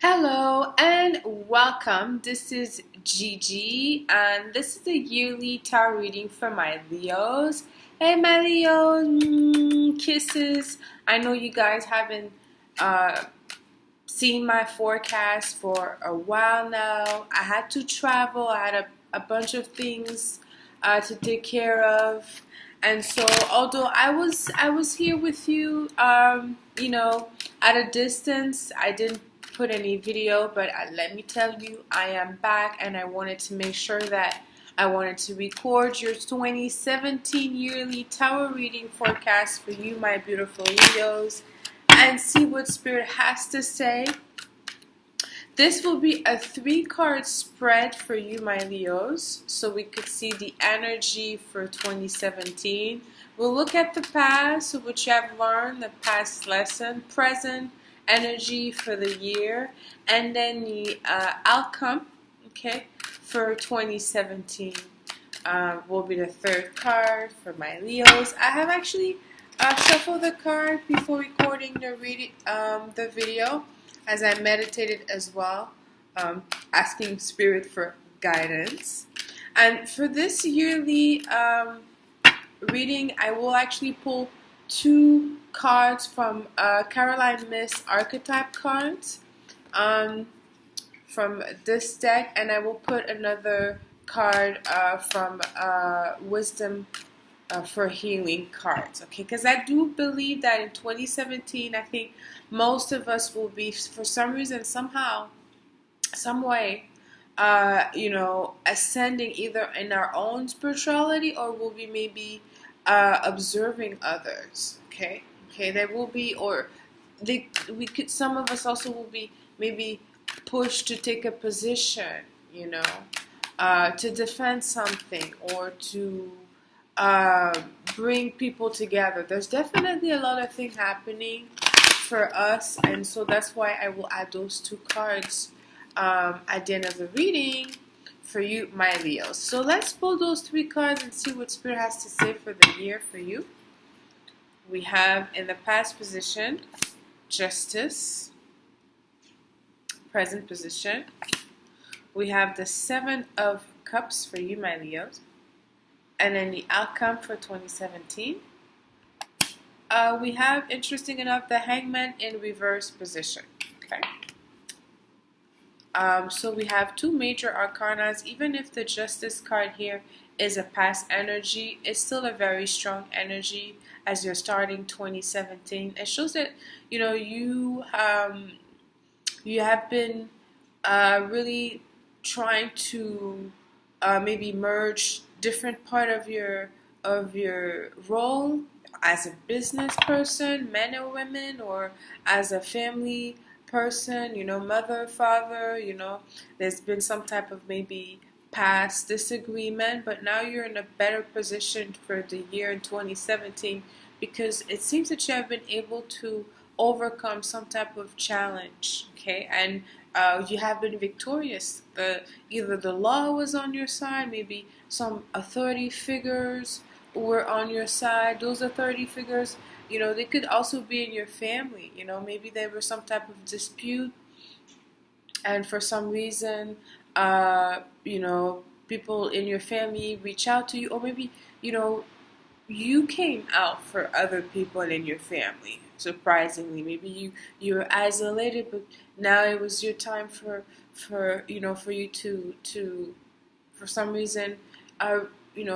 Hello and welcome. This is Gigi, and this is a yearly tarot reading for my Leos. Hey, my Leos, kisses. I know you guys haven't uh, seen my forecast for a while now. I had to travel. I had a bunch of things to take care of, and so although I was here with you, at a distance, I didn't put any video, but let me tell you, I am back, and I wanted to make sure that I wanted to record your 2017 yearly tarot reading forecast for you, my beautiful Leos, and see what Spirit has to say. This will be a 3-card spread for you, my Leos, so we could see the energy for 2017. We'll look at the past, which you have learned, the past lesson, present energy for the year, and then the outcome, okay, for 2017 will be the 3rd card for my Leos. I have actually shuffled the card before recording the video, as I meditated as well, asking Spirit for guidance. And for this yearly reading, I will actually pull 2 cards from Caroline Myss archetype cards from this deck, and I will put another card from Wisdom for healing cards, okay? Because I do believe that in 2017, I think most of us will be, for some reason, somehow, some way, ascending either in our own spirituality, or will be maybe observing others, okay? Okay, there will be, some of us also will be maybe pushed to take a position, to defend something, or to bring people together. There's definitely a lot of things happening for us, and so that's why I will add those 2 cards at the end of the reading for you, my Leos. So let's pull those 3 cards and see what Spirit has to say for the year for you. We have in the past position, Justice. Present position, we have the 7 of Cups for you, my Leos. And then the outcome for 2017, we have, interesting enough, the Hangman in reverse position. Okay. So we have 2 major arcanas. Even if the Justice card here is a past energy, it's still a very strong energy as you're starting 2017. It shows that you have been really trying to maybe merge different part of your role as a business person, men or women, or as a family person, mother, father, there's been some type of maybe past disagreement, but now you're in a better position for the year in 2017, because it seems that you have been able to overcome some type of challenge, okay, and you have been victorious. Either the law was on your side, maybe some authority figures were on your side. Those authority figures, they could also be in your family. Maybe there was some type of dispute, and for some reason, people in your family reach out to you, or maybe, you came out for other people in your family. Surprisingly, maybe you were isolated, but now it was your time for you to for some reason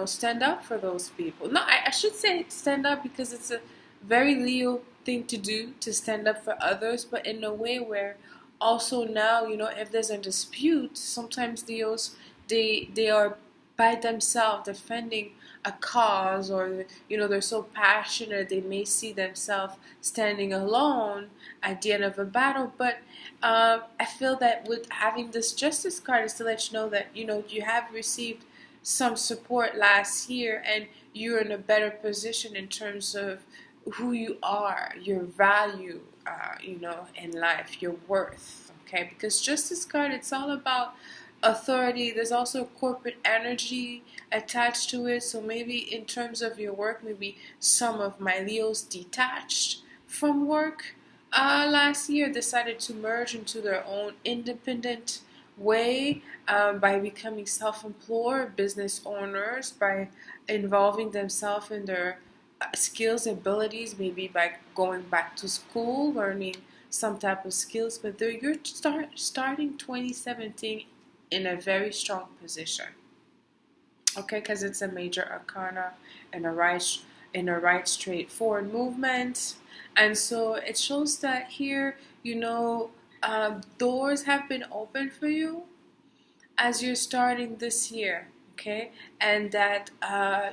stand up for those people. No, I should say stand up, because it's a very Leo thing to do, to stand up for others, but in a way where also now, if there's a dispute, sometimes Leos, they are by themselves defending a cause, or they're so passionate they may see themselves standing alone at the end of a battle. But I feel that with having this Justice card is to let you know that you have received some support last year, and you're in a better position in terms of who you are, your value, in life, your worth. Okay, because Justice card, it's all about authority. There's also corporate energy attached to it. So maybe in terms of your work, maybe some of my Leos detached from work, last year decided to merge into their own independent way by becoming self-employed business owners, by involving themselves in their skills, abilities, maybe by going back to school, learning some type of skills. But you're starting 2017 in a very strong position. Okay, because it's a major arcana and a right straightforward movement, and so it shows that here, doors have been open for you as you're starting this year. Okay, and that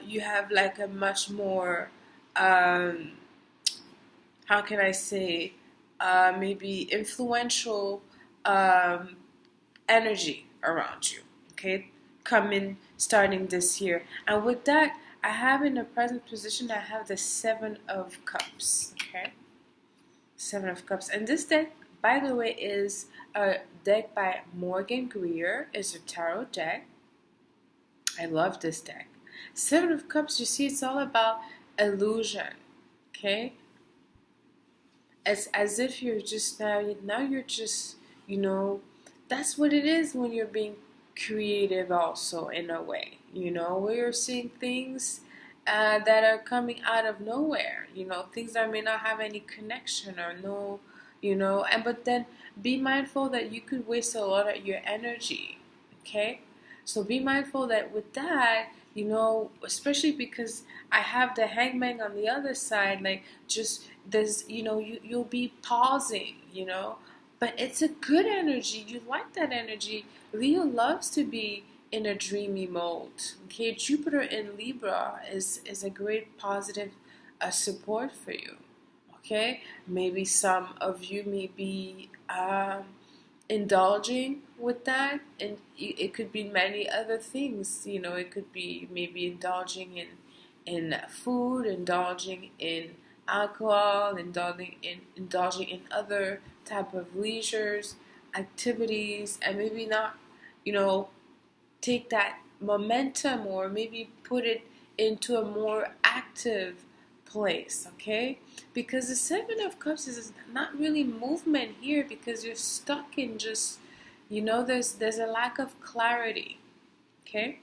you have like a much more, how can I say, maybe influential um, energy around you. Okay, coming starting this year, and with that, I have in the present position, I have the Seven of Cups. Okay, Seven of Cups, and this deck, by the way, is a deck by Morgan Greer. It's a tarot deck. I love this deck. Seven of Cups, you see, it's all about illusion. Okay, it's as if you're just now you're just, that's what it is when you're being creative also, in a way, where you're seeing things that are coming out of nowhere, things that may not have any connection or no, and but then be mindful that you could waste a lot of your energy. Okay, so be mindful that with that, especially because I have the Hangman on the other side, like, just there's, you'll be pausing, but it's a good energy. You like that energy. Leo loves to be in a dreamy mode. Okay, Jupiter in Libra is a great positive support for you. Okay, maybe some of you may be indulging with that, and it could be many other things. It could be maybe indulging in food, indulging in alcohol, indulging in other type of leisures, activities, and maybe not, take that momentum, or maybe put it into a more active place. Okay, because the Seven of Cups is not really movement here, because you're stuck in just, there's a lack of clarity. Okay,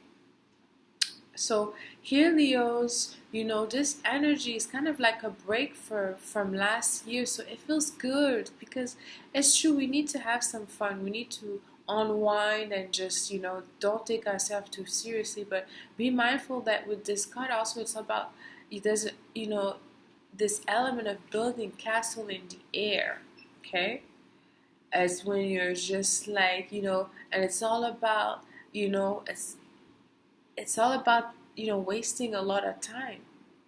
so here, Leos, this energy is kind of like a break from last year. So it feels good, because it's true, we need to have some fun. We need to unwind and just, don't take ourselves too seriously. But be mindful that with this card also, it's about, there's, this element of building castle in the air. Okay, as when you're just like, and it's all about, it's all about, wasting a lot of time.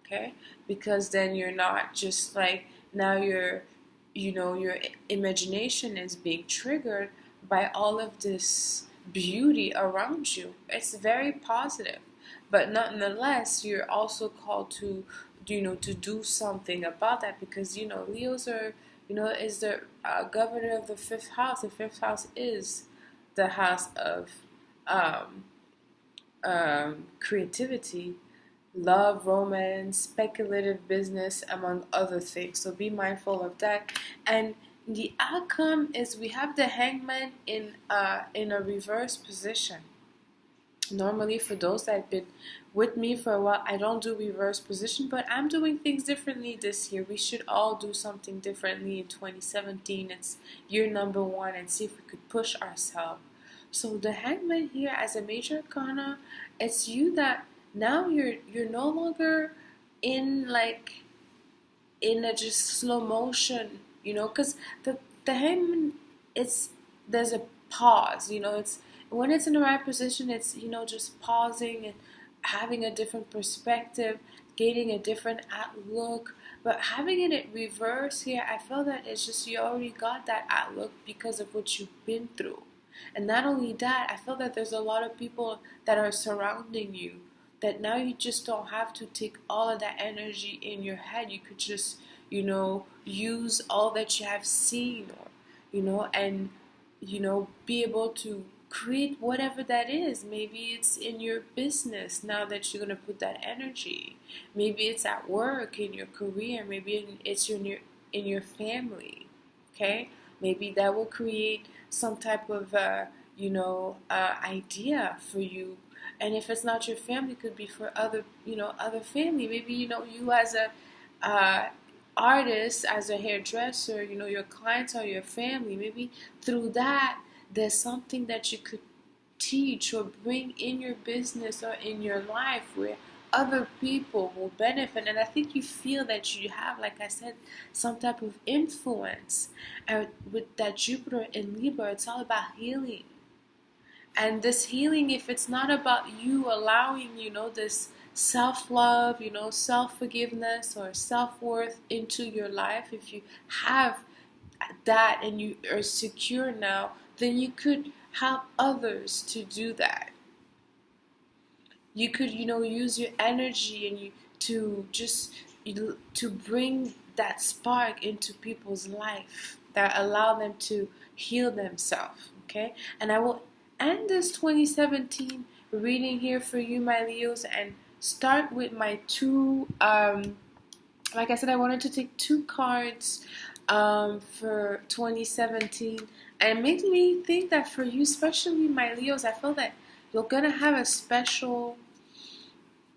Okay, because then you're not just like, now your imagination is being triggered by all of this beauty around you. It's very positive, but nonetheless, you're also called to, to do something about that, because Leos are, is the governor of the fifth house. The fifth house is the house of um, creativity, love, romance, speculative business, among other things. So be mindful of that. And the outcome is, we have the Hangman in a reverse position. Normally, for those that have been with me for a while, I don't do reverse position, but I'm doing things differently this year. We should all do something differently in 2017. It's year number one, and see if we could push ourselves. So the Hangman here as a major arcana, it's you that now you're no longer in like in a just slow motion, because the Hangman, it's there's a pause, it's when it's in the right position, it's just pausing and having a different perspective, gaining a different outlook. But having it in reverse here, I feel that it's just, you already got that outlook because of what you've been through. And not only that, I feel that there's a lot of people that are surrounding you, that now you just don't have to take all of that energy in your head. You could just, use all that you have seen, or, and, be able to create whatever that is. Maybe it's in your business now that you're going to put that energy. Maybe it's at work, in your career. Maybe it's in your family. okay? Maybe that will create some type of, idea for you. And if it's not your family, it could be for other, other family. Maybe, you as a artist, as a hairdresser, your clients are your family. Maybe through that, there's something that you could teach or bring in your business or in your life where other people will benefit. And I think you feel that you have, like I said, some type of influence. And with that Jupiter in Libra, it's all about healing. And this healing, if it's not about you allowing, this self-love, self-forgiveness or self-worth into your life, if you have that and you are secure now, then you could help others to do that. You could, use your energy and you to just to bring that spark into people's life that allow them to heal themselves. Okay, and I will end this 2017 reading here for you, my Leos, and start with my two. Like I said, I wanted to take two cards for 2017, and it made me think that for you, especially my Leos, I feel that you're gonna have a special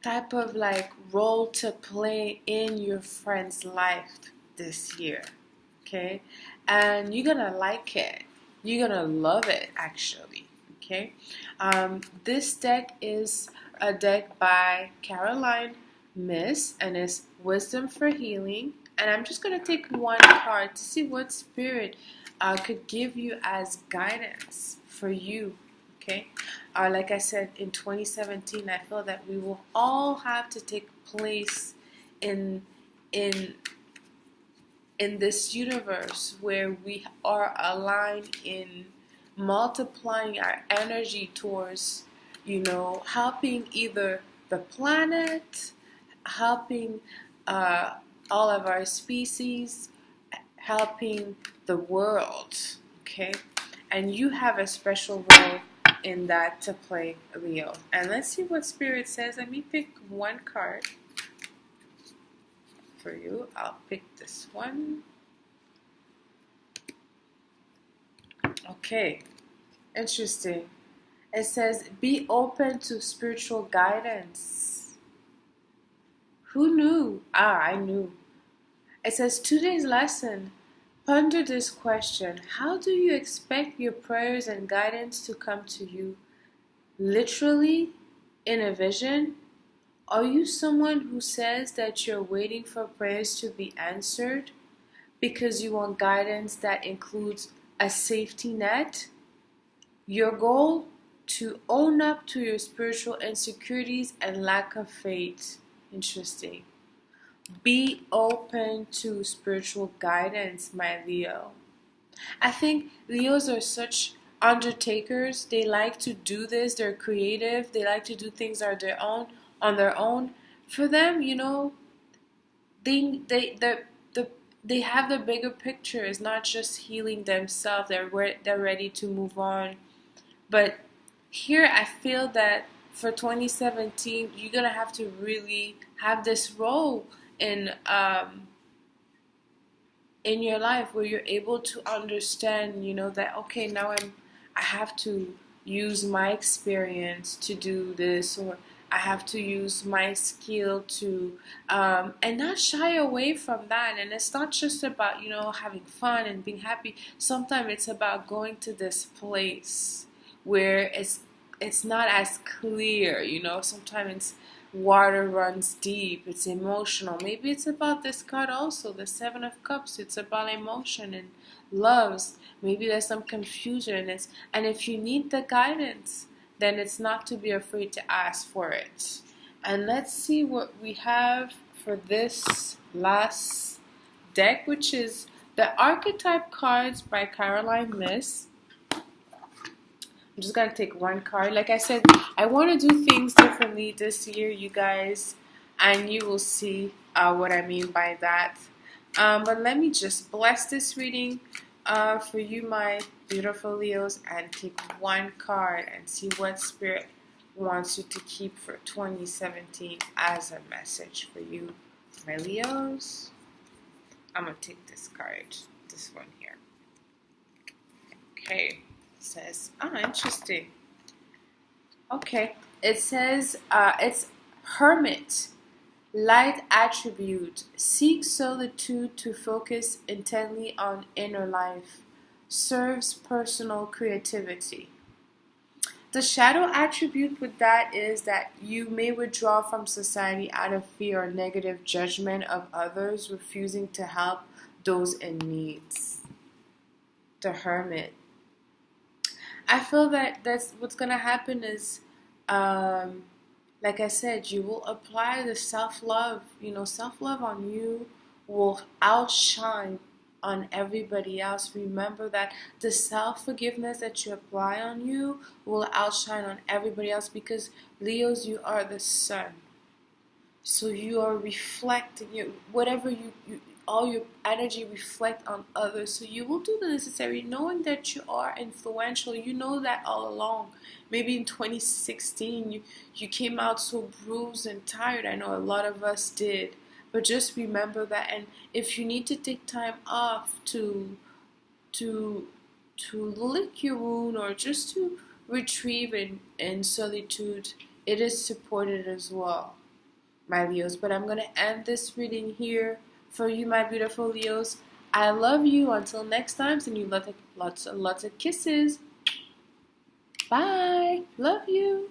type of like role to play in your friend's life this year, okay? And you're gonna like it. You're gonna love it, actually, okay? This deck is a deck by Caroline Miss, and it's Wisdom for Healing. And I'm just gonna take one card to see what spirit could give you as guidance for you. Okay, like I said, in 2017, I feel that we will all have to take place in this universe where we are aligned in multiplying our energy towards, helping either the planet, helping all of our species, helping the world. Okay, and you have a special role in that to play, Leo. And let's see what Spirit says. Let me pick one card for you. I'll pick this one. Okay, interesting. It says, be open to spiritual guidance. Who knew? I knew. It says, today's lesson. Ponder this question. How do you expect your prayers and guidance to come to you? Literally, in a vision? Are you someone who says that you're waiting for prayers to be answered because you want guidance that includes a safety net? Your goal? To own up to your spiritual insecurities and lack of faith. Interesting. Be open to spiritual guidance, my Leo. I think Leos are such undertakers. They like to do this. They're creative. They like to do things on their own. For them, they have the bigger picture. It's not just healing themselves. They're ready to move on. But here, I feel that for 2017, you're gonna have to really have this role in your life where you're able to understand, that okay, now I have to use my experience to do this, or I have to use my skill to and not shy away from that. And it's not just about having fun and being happy. Sometimes it's about going to this place where it's not as clear. Sometimes water runs deep. It's emotional. Maybe it's about this card also, the Seven of Cups. It's about emotion and loves. Maybe there's some confusion. And if you need the guidance, then it's not to be afraid to ask for it. And let's see what we have for this last deck, which is the Archetype cards by Caroline Miss. I'm just going to take one card. Like I said, I want to do things differently this year, you guys. And you will see what I mean by that. But let me just bless this reading for you, my beautiful Leos. And take one card and see what Spirit wants you to keep for 2017 as a message for you, my Leos. I'm going to take this card. This one here. Okay, it says, interesting. Okay, it says, it's Hermit, light attribute, seek solitude to focus intently on inner life, serves personal creativity. The shadow attribute with that is that you may withdraw from society out of fear or negative judgment of others, refusing to help those in needs. The Hermit. I feel that that's what's gonna happen is, like I said, you will apply the self-love. Self-love on you will outshine on everybody else. Remember that the self-forgiveness that you apply on you will outshine on everybody else, because Leos, you are the sun. So you are reflecting whatever all your energy reflect on others. So you will do the necessary, knowing that you are influential. You know that all along. Maybe in 2016 you came out so bruised and tired. I know a lot of us did. But just remember that, and if you need to take time off to lick your wound, or just to retrieve in solitude, it is supported as well, my Leos. But I'm going to end this reading here for you, my beautiful Leos. I love you. Until next time, send you lots and lots of kisses. Bye. Love you.